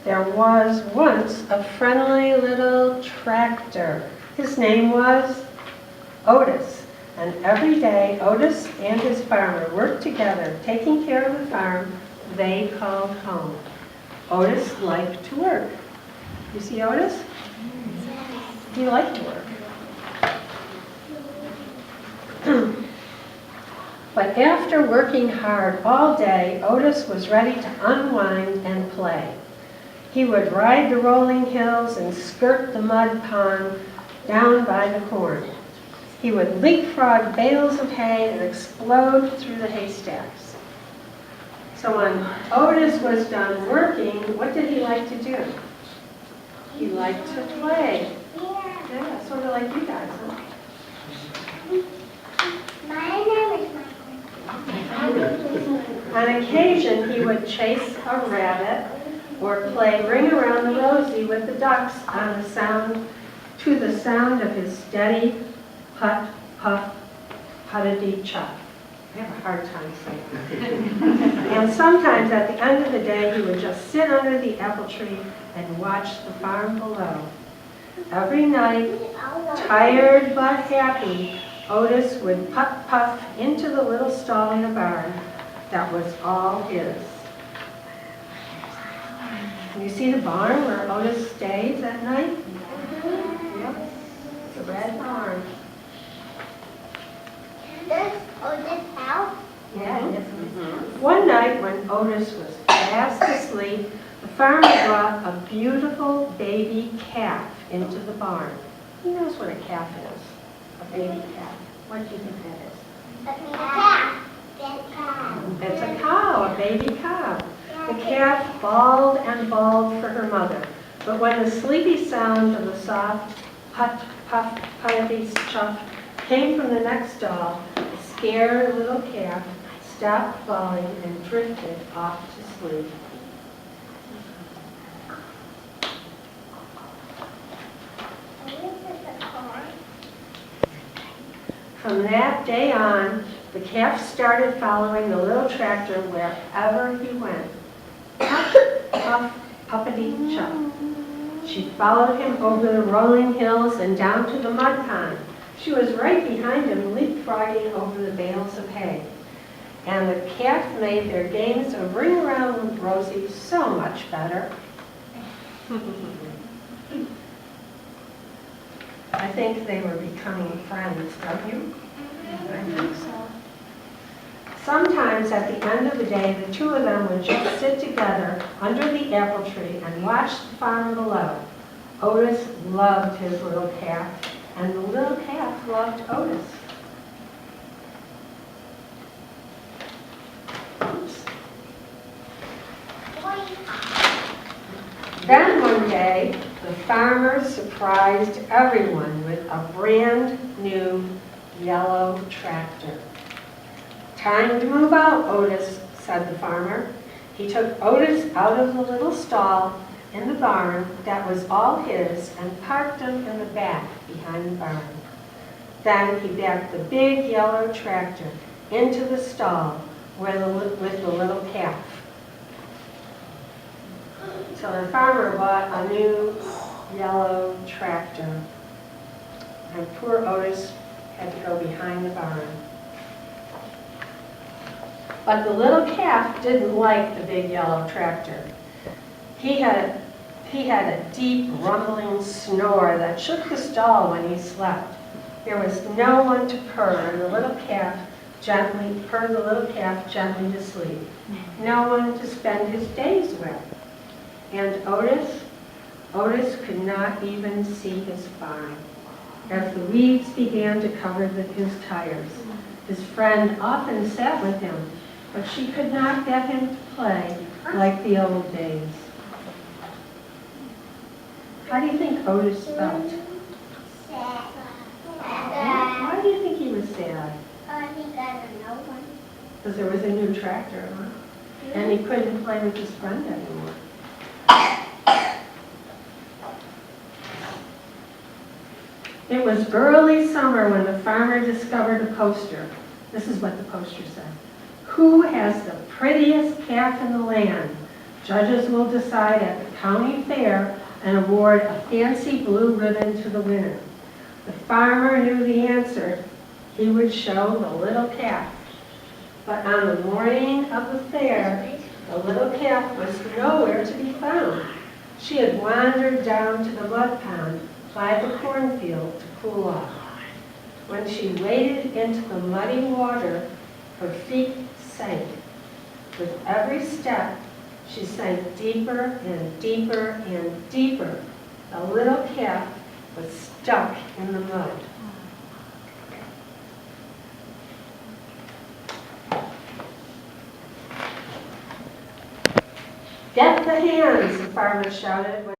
There was once a friendly little tractor. His name was Otis. And every day, Otis and his farmer worked together, taking care of the farm they called home. Otis liked to work. You see Otis? He liked to work. But after working hard all day, Otis was ready to unwind and play. He would ride the rolling hills and skirt the mud pond down by the corn. He would leapfrog bales of hay and explode through the haystacks. So when Otis was done working, what did he like to do? He liked to play. Yeah, sort of like you guys, huh? My name is Michael. On occasion, he would chase a rabbit or play Ring Around the Rosie with the ducks to the sound of his steady put, puff, puttity chuck. I have a hard time saying that. And sometimes at the end of the day, he would just sit under the apple tree and watch the farm below. Every night, tired but happy, Otis would puff into the little stall in the barn that was all his. Can you see the barn where Otis stays at night? Yep, it's a red barn. This Otis house? Yeah, it is. One night when Otis was fast asleep, the farmer brought a beautiful baby calf into the barn. He knows what a calf is, a baby calf. What do you think that is? A calf. It's a cow, a baby cow. The calf bawled and bawled for her mother, but when the sleepy sound of the soft put, puff, puttity chuff came from the next stall, the scared little calf stopped bawling and drifted off to sleep. From that day on, the calf started following the little tractor wherever he went. Puff, puff, puppity chuff. She followed him over the rolling hills and down to the mud pond. She was right behind him, leapfrogging over the bales of hay. And the calf made their games of Ring Around Rosie so much better. I think they were becoming friends, don't you? I think so. Sometimes at the end of the day, the two of them would just sit together under the apple tree and watch the farm below. Otis loved his little calf, and the little calf loved Otis. Oops. Then one day, the farmer surprised everyone with a brand new yellow tractor. "Time to move out, Otis," said the farmer. He took Otis out of the little stall in the barn that was all his and parked him in the back behind the barn. Then he backed the big yellow tractor into the stall with the little calf. So the farmer bought a new yellow tractor, and poor Otis had to go behind the barn. But the little calf didn't like the big yellow tractor. He had a deep rumbling snore that shook the stall when he slept. There was no one to purr the little calf gently to sleep. No one to spend his days with. And Otis could not even see his farm. As the weeds began to cover his tires, his friend often sat with him, but she could not get him to play like the old days. How do you think Otis felt? Sad. Why do you think he was sad? He got a new one. Because there was a new tractor, huh? And he couldn't play with his friend anymore. It was early summer when the farmer discovered a poster. This is what the poster said. "Who has the prettiest calf in the land? Judges will decide at the county fair and award a fancy blue ribbon to the winner. The farmer knew the answer. He would show the little calf. But on the morning of the fair, the little calf was nowhere to be found. She had wandered down to the mud pond by the cornfield to cool off. When she waded into the muddy water, her feet sank. With every step, she sank deeper and deeper and deeper. The little calf was stuck in the mud. Get the hands, the farmer shouted.